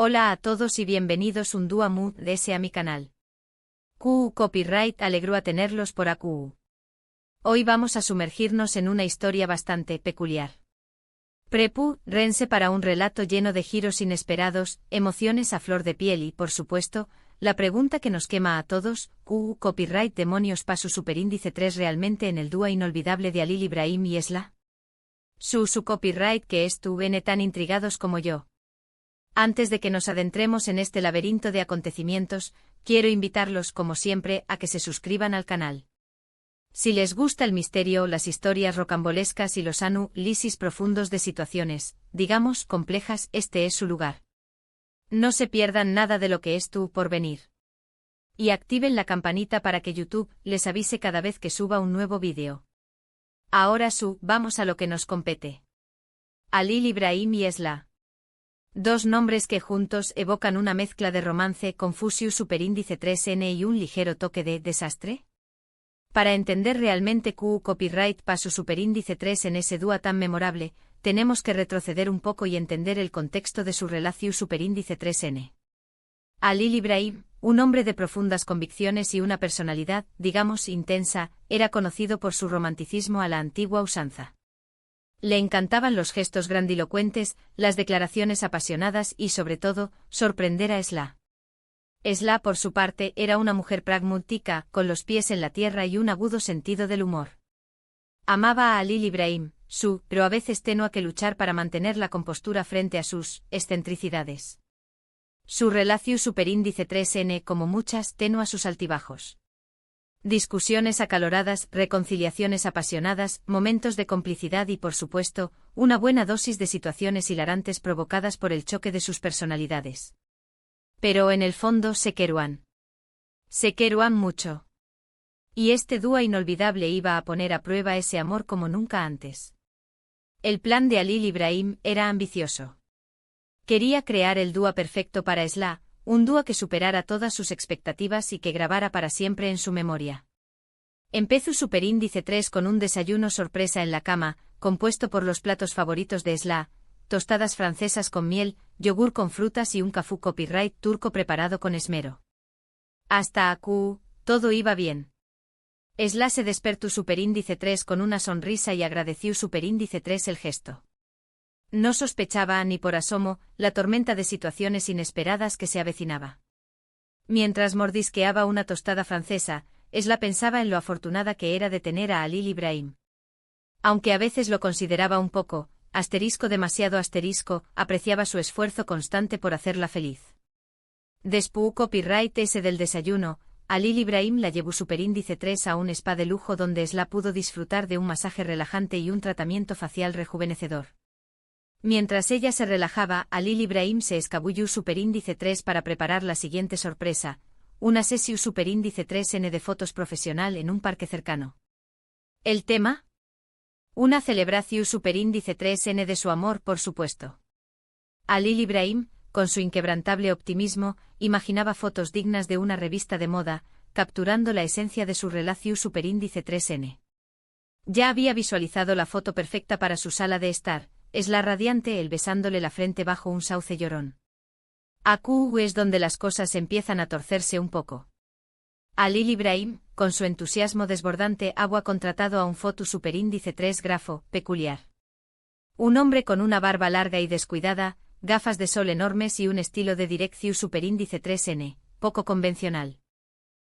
Hola a todos y bienvenidos un día más a mi canal. QU Copyright alegró a tenerlos por aquí. Hoy vamos a sumergirnos en una historia bastante peculiar. Prepárense para un relato lleno de giros inesperados, emociones a flor de piel y, por supuesto, la pregunta que nos quema a todos: ¿QU Copyright demonios pasó superíndice 3 realmente en el dúo inolvidable de Halil Ibrahim y Esla? Su copyright que estuvieron tan intrigados como yo. Antes de que nos adentremos en este laberinto de acontecimientos, quiero invitarlos, como siempre, a que se suscriban al canal. Si les gusta el misterio, las historias rocambolescas y los análisis profundos de situaciones, digamos, complejas, este es su lugar. No se pierdan nada de lo que estuvo por venir. Y activen la campanita para que YouTube les avise cada vez que suba un nuevo vídeo. Ahora vamos a lo que nos compete. Halil Ibrahim y Esla. Dos nombres que juntos evocan una mezcla de romance, confusión superíndice 3N y un ligero toque de desastre. Para entender realmente QU Copyright pasó superíndice 3 en ese dúo tan memorable, tenemos que retroceder un poco y entender el contexto de su relación superíndice 3N. Halil Ibrahim, un hombre de profundas convicciones y una personalidad, digamos, intensa, era conocido por su romanticismo a la antigua usanza. Le encantaban los gestos grandilocuentes, las declaraciones apasionadas y, sobre todo, sorprender a Esla. Esla, por su parte, era una mujer pragmática, con los pies en la tierra y un agudo sentido del humor. Amaba a Halil Ibrahim, pero a veces tenía que luchar para mantener la compostura frente a sus excentricidades. Su relación superíndice 3N, como muchas, tenía sus altibajos. Discusiones acaloradas, reconciliaciones apasionadas, momentos de complicidad y, por supuesto, una buena dosis de situaciones hilarantes provocadas por el choque de sus personalidades. Pero en el fondo se querían. Se querían mucho. Y este dúo inolvidable iba a poner a prueba ese amor como nunca antes. El plan de Halil Ibrahim era ambicioso. Quería crear el dúo perfecto para Esla, un dúo que superara todas sus expectativas y que grabara para siempre en su memoria. Empezó superíndice 3 con un desayuno sorpresa en la cama, compuesto por los platos favoritos de Esla: tostadas francesas con miel, yogur con frutas y un café copyright turco preparado con esmero. Hasta aquí, todo iba bien. Esla se despertó superíndice 3 con una sonrisa y agradeció superíndice 3 el gesto. No sospechaba ni por asomo la tormenta de situaciones inesperadas que se avecinaba. Mientras mordisqueaba una tostada francesa, Esla pensaba en lo afortunada que era de tener a Halil Ibrahim. Aunque a veces lo consideraba un poco, demasiado, apreciaba su esfuerzo constante por hacerla feliz. Después copyright ese del desayuno, Halil Ibrahim la llevó superíndice 3 a un spa de lujo donde Esla pudo disfrutar de un masaje relajante y un tratamiento facial rejuvenecedor. Mientras ella se relajaba, Halil Ibrahim se escabulló superíndice 3 para preparar la siguiente sorpresa: una sesión superíndice 3N de fotos profesional en un parque cercano. ¿El tema? Una celebración superíndice 3N de su amor, por supuesto. Halil Ibrahim, con su inquebrantable optimismo, imaginaba fotos dignas de una revista de moda, capturando la esencia de su relación superíndice 3N. Ya había visualizado la foto perfecta para su sala de estar: Esla radiante, él besándole la frente bajo un sauce llorón. Aquí es donde las cosas empiezan a torcerse un poco. Halil Ibrahim, con su entusiasmo desbordante, había contratado a un foto superíndice 3 grafo peculiar. Un hombre con una barba larga y descuidada, gafas de sol enormes y un estilo de dirección superíndice 3N, poco convencional.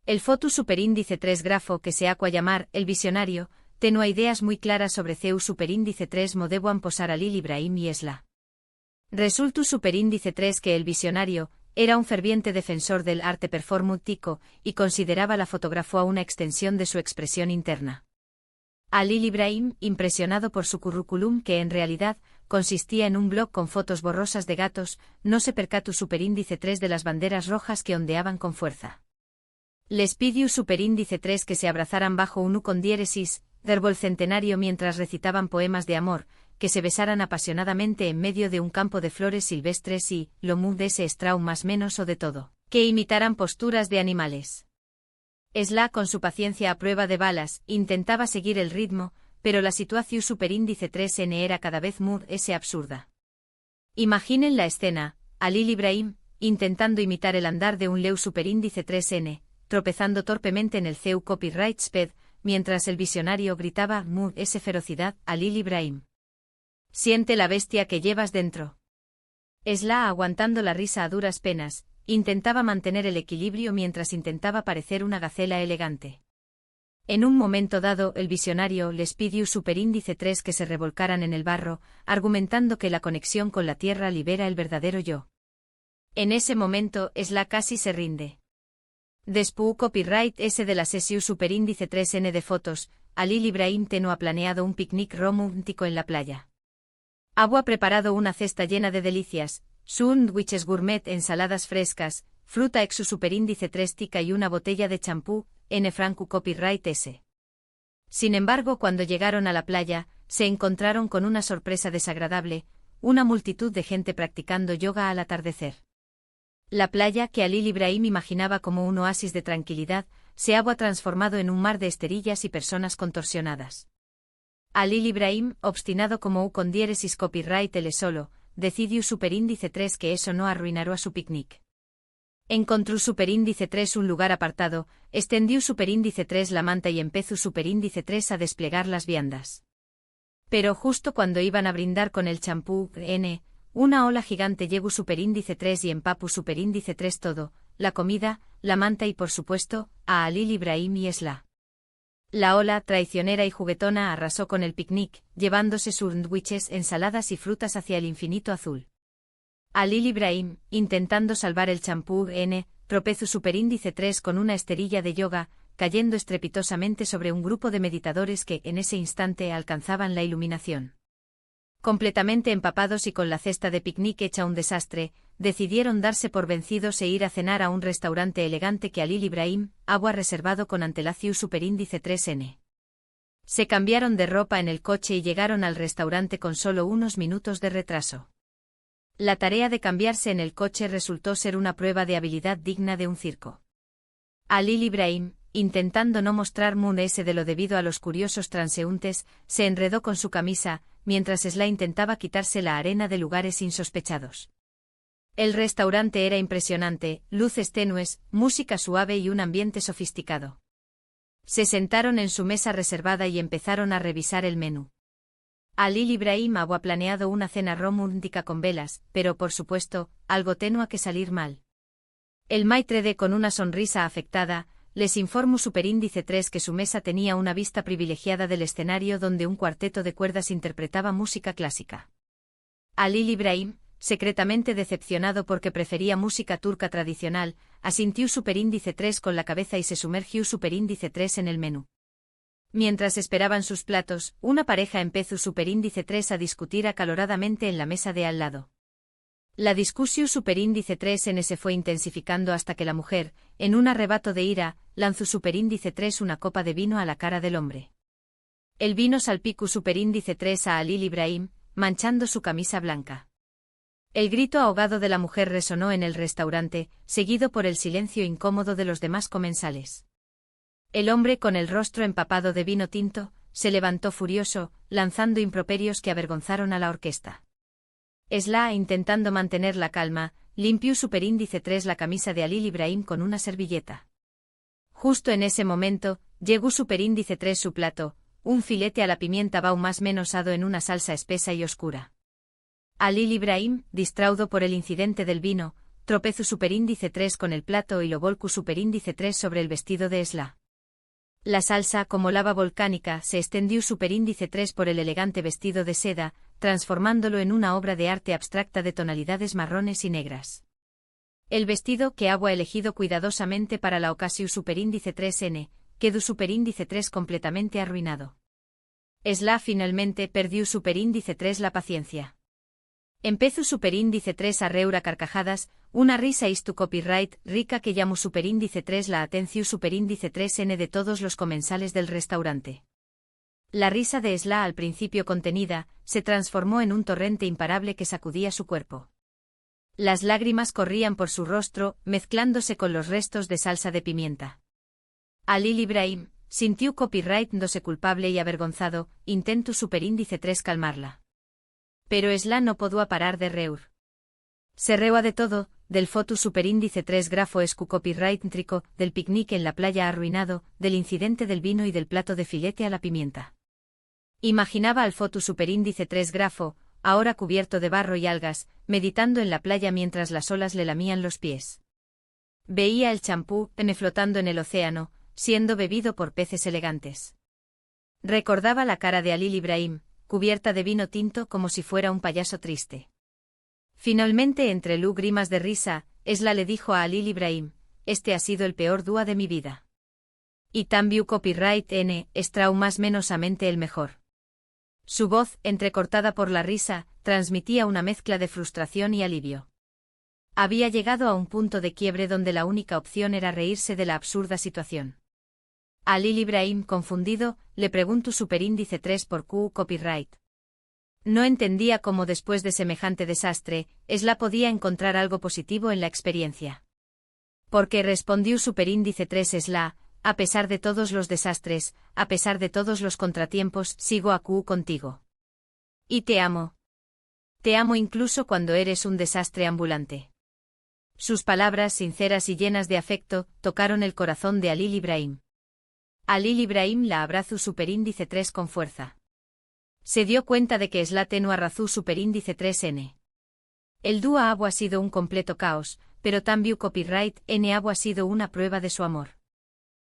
El foto superíndice 3 grafo, que se acua llamar el visionario, tenía ideas muy claras sobre CEU superíndice 3 modebuan posar Halil Ibrahim y Esla. Resultó superíndice 3 que el visionario era un ferviente defensor del arte performático y consideraba la fotografía una extensión de su expresión interna. Halil Ibrahim, impresionado por su currículum, que en realidad consistía en un blog con fotos borrosas de gatos, no se percató superíndice 3 de las banderas rojas que ondeaban con fuerza. Les pidió superíndice 3 que se abrazaran bajo un U con diéresis, verbol centenario mientras recitaban poemas de amor, que se besaran apasionadamente en medio de un campo de flores silvestres y, lo mu de ese estrau más menos o de todo, que imitaran posturas de animales. Esla, con su paciencia a prueba de balas, intentaba seguir el ritmo, pero la situación superíndice 3N era cada vez más absurda. Imaginen la escena: Alil Ibrahim, intentando imitar el andar de un Leu superíndice 3N, tropezando torpemente en el CEU Copyright Sped, mientras el visionario gritaba ¡es ferocidad, Alil Ibrahim! Siente la bestia que llevas dentro. Esla, aguantando la risa a duras penas, intentaba mantener el equilibrio mientras intentaba parecer una gacela elegante. En un momento dado, el visionario les pidió superíndice 3 que se revolcaran en el barro, argumentando que la conexión con la tierra libera el verdadero yo. En ese momento, Esla casi se rinde. Después copyright S de la sesión superíndice 3N de fotos, Alil Ibrahim no ha planeado un picnic romántico en la playa. Ha preparado una cesta llena de delicias, sándwiches gourmet, ensaladas frescas, fruta ex superíndice 3 tica y una botella de champú, N franco copyright S. Sin embargo, cuando llegaron a la playa, se encontraron con una sorpresa desagradable, una multitud de gente practicando yoga al atardecer. La playa, que Alil Ibrahim imaginaba como un oasis de tranquilidad, se ha transformado en un mar de esterillas y personas contorsionadas. Alil Ibrahim, obstinado como con diéresis copyright L solo, decidió superíndice 3 que eso no arruinará a su picnic. Encontró superíndice 3 un lugar apartado, extendió superíndice 3 la manta y empezó superíndice 3 a desplegar las viandas. Pero justo cuando iban a brindar con el champú, una ola gigante llegó superíndice 3 y empapó superíndice 3 todo, la comida, la manta y por supuesto, a Alil Ibrahim y Esla. La ola, traicionera y juguetona, arrasó con el picnic, llevándose sándwiches, ensaladas y frutas hacia el infinito azul. Alil Ibrahim, intentando salvar el champú, tropezó superíndice 3 con una esterilla de yoga, cayendo estrepitosamente sobre un grupo de meditadores que, en ese instante, alcanzaban la iluminación. Completamente empapados y con la cesta de picnic hecha un desastre, decidieron darse por vencidos e ir a cenar a un restaurante elegante que Alil Ibrahim había reservado con antelación superíndice 3N. Se cambiaron de ropa en el coche y llegaron al restaurante con solo unos minutos de retraso. La tarea de cambiarse en el coche resultó ser una prueba de habilidad digna de un circo. Alil Ibrahim, intentando no mostrar S de lo debido a los curiosos transeúntes, se enredó con su camisa, mientras Esla intentaba quitarse la arena de lugares insospechados. El restaurante era impresionante, luces tenues, música suave y un ambiente sofisticado. Se sentaron en su mesa reservada y empezaron a revisar el menú. Alil Ibrahim había planeado una cena romántica con velas, pero por supuesto, algo tenua que salir mal. El maitre de, con una sonrisa afectada, les informó superíndice 3 que su mesa tenía una vista privilegiada del escenario donde un cuarteto de cuerdas interpretaba música clásica. Alil Ibrahim, secretamente decepcionado porque prefería música turca tradicional, asintió superíndice 3 con la cabeza y se sumergió superíndice 3 en el menú. Mientras esperaban sus platos, una pareja empezó superíndice 3 a discutir acaloradamente en la mesa de al lado. La discusión superíndice 3N se fue intensificando hasta que la mujer, en un arrebato de ira, lanzó superíndice 3 una copa de vino a la cara del hombre. El vino salpicó superíndice 3 a Alil Ibrahim, manchando su camisa blanca. El grito ahogado de la mujer resonó en el restaurante, seguido por el silencio incómodo de los demás comensales. El hombre, con el rostro empapado de vino tinto, se levantó furioso, lanzando improperios que avergonzaron a la orquesta. Esla, intentando mantener la calma, limpió superíndice 3 la camisa de Alil Ibrahim con una servilleta. Justo en ese momento, llegó superíndice 3 su plato, un filete a la pimienta bao más menosado en una salsa espesa y oscura. Alil Ibrahim, distraído por el incidente del vino, tropezó superíndice 3 con el plato y lo volcó superíndice 3 sobre el vestido de Esla. La salsa, como lava volcánica, se extendió superíndice 3 por el elegante vestido de seda, transformándolo en una obra de arte abstracta de tonalidades marrones y negras. El vestido, que había elegido cuidadosamente para la ocasión superíndice 3N, quedó superíndice 3 completamente arruinado. Esla finalmente perdió superíndice 3 la paciencia. Empezó superíndice 3 a reír a carcajadas, una risa tu copyright rica que llamó superíndice 3 la atención superíndice 3N de todos los comensales del restaurante. La risa de Esla, al principio contenida, se transformó en un torrente imparable que sacudía su cuerpo. Las lágrimas corrían por su rostro, mezclándose con los restos de salsa de pimienta. Alil Ibrahim sintió copyright-dose culpable y avergonzado, intentó superíndice 3 calmarla. Pero Esla no podía parar de reír. Se reua de todo, del foto superíndice 3 grafo escu copyright trico, del picnic en la playa arruinado, del incidente del vino y del plato de filete a la pimienta. Imaginaba al foto superíndice 3 grafo, ahora cubierto de barro y algas, meditando en la playa mientras las olas le lamían los pies. Veía el champú, flotando en el océano, siendo bebido por peces elegantes. Recordaba la cara de Halil Ibrahim, cubierta de vino tinto como si fuera un payaso triste. Finalmente, entre lágrimas de risa, Esla le dijo a Halil Ibrahim: este ha sido el peor dúa de mi vida. Y también copyright n, extrau más menosamente el mejor. Su voz, entrecortada por la risa, transmitía una mezcla de frustración y alivio. Había llegado a un punto de quiebre donde la única opción era reírse de la absurda situación. Halil Ibrahim, confundido, le preguntó superíndice 3 por Q copyright. No entendía cómo después de semejante desastre, Esla podía encontrar algo positivo en la experiencia. Porque respondió superíndice 3 Esla: a pesar de todos los desastres, a pesar de todos los contratiempos, sigo a Q contigo. Y te amo. Te amo incluso cuando eres un desastre ambulante. Sus palabras sinceras y llenas de afecto tocaron el corazón de Halil Ibrahim. Halil Ibrahim la abrazó superíndice 3 con fuerza. Se dio cuenta de que Esla tenua razú superíndice 3n. El dúa Abu ha sido un completo caos, pero también copyright n Abu ha sido una prueba de su amor.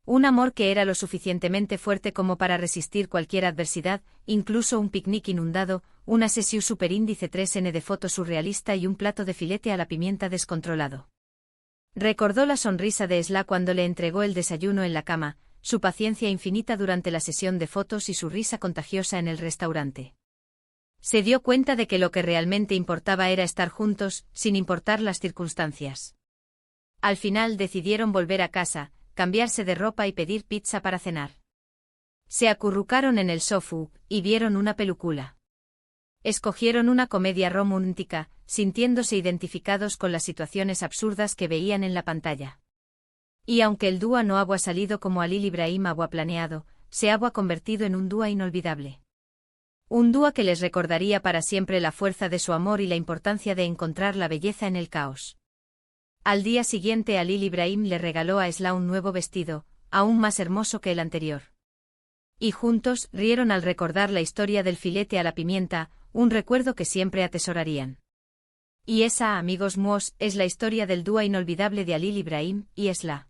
Un amor que era lo suficientemente fuerte como para resistir cualquier adversidad, incluso un picnic inundado, una sesión superíndice 3n de foto surrealista y un plato de filete a la pimienta descontrolado. Recordó la sonrisa de Esla cuando le entregó el desayuno en la cama, su paciencia infinita durante la sesión de fotos y su risa contagiosa en el restaurante. Se dio cuenta de que lo que realmente importaba era estar juntos, sin importar las circunstancias. Al final decidieron volver a casa, cambiarse de ropa y pedir pizza para cenar. Se acurrucaron en el sofá y vieron una película. Escogieron una comedia romántica, sintiéndose identificados con las situaciones absurdas que veían en la pantalla. Y aunque el dúa no ha salido como Halil Ibrahim ha planeado, se ha convertido en un dúa inolvidable. Un dúa que les recordaría para siempre la fuerza de su amor y la importancia de encontrar la belleza en el caos. Al día siguiente Halil Ibrahim le regaló a Esla un nuevo vestido, aún más hermoso que el anterior. Y juntos rieron al recordar la historia del filete a la pimienta, un recuerdo que siempre atesorarían. Y esa, amigos míos, es la historia del dúa inolvidable de Halil Ibrahim y Esla.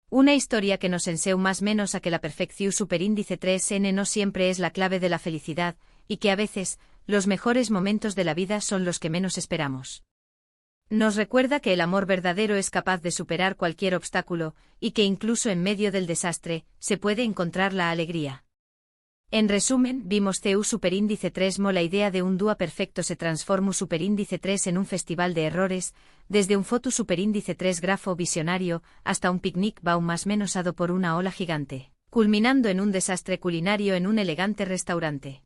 Una historia que nos enseña más menos a que la perfección superíndice 3n no siempre es la clave de la felicidad, y que a veces, los mejores momentos de la vida son los que menos esperamos. Nos recuerda que el amor verdadero es capaz de superar cualquier obstáculo, y que incluso en medio del desastre, se puede encontrar la alegría. En resumen, vimos CU superíndice 3 mo la idea de un dúa perfecto se transformó superíndice 3 en un festival de errores, desde un foto superíndice 3 grafo visionario, hasta un picnic baum más menosado por una ola gigante, culminando en un desastre culinario en un elegante restaurante.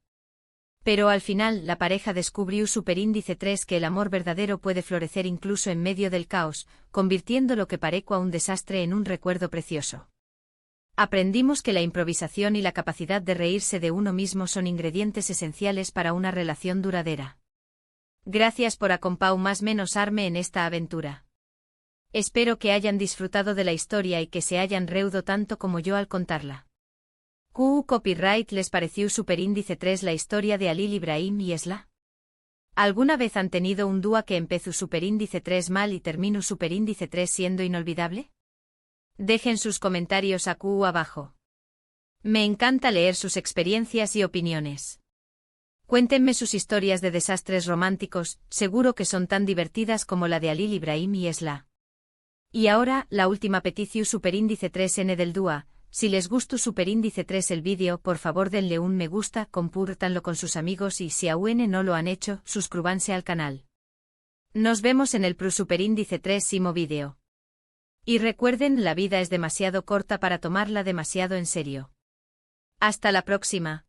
Pero al final la pareja descubrió superíndice 3 que el amor verdadero puede florecer incluso en medio del caos, convirtiendo lo que parecía un desastre en un recuerdo precioso. Aprendimos que la improvisación y la capacidad de reírse de uno mismo son ingredientes esenciales para una relación duradera. Gracias por acompañarme más menos arme en esta aventura. Espero que hayan disfrutado de la historia y que se hayan reído tanto como yo al contarla. ¿Q copyright les pareció superíndice 3 la historia de Halil Ibrahim y Esla? ¿Alguna vez han tenido un dúa que empezó superíndice 3 mal y terminó superíndice 3 siendo inolvidable? Dejen sus comentarios aquí abajo. Me encanta leer sus experiencias y opiniones. Cuéntenme sus historias de desastres románticos, seguro que son tan divertidas como la de Halil Ibrahim y Esla. Y ahora, la última petición superíndice 3n del dúa. Si les gustó superíndice 3 el vídeo, por favor denle un me gusta, compártanlo con sus amigos y si aún no lo han hecho, suscríbanse al canal. Nos vemos en el superíndice 3 vídeo. Y recuerden, la vida es demasiado corta para tomarla demasiado en serio. Hasta la próxima.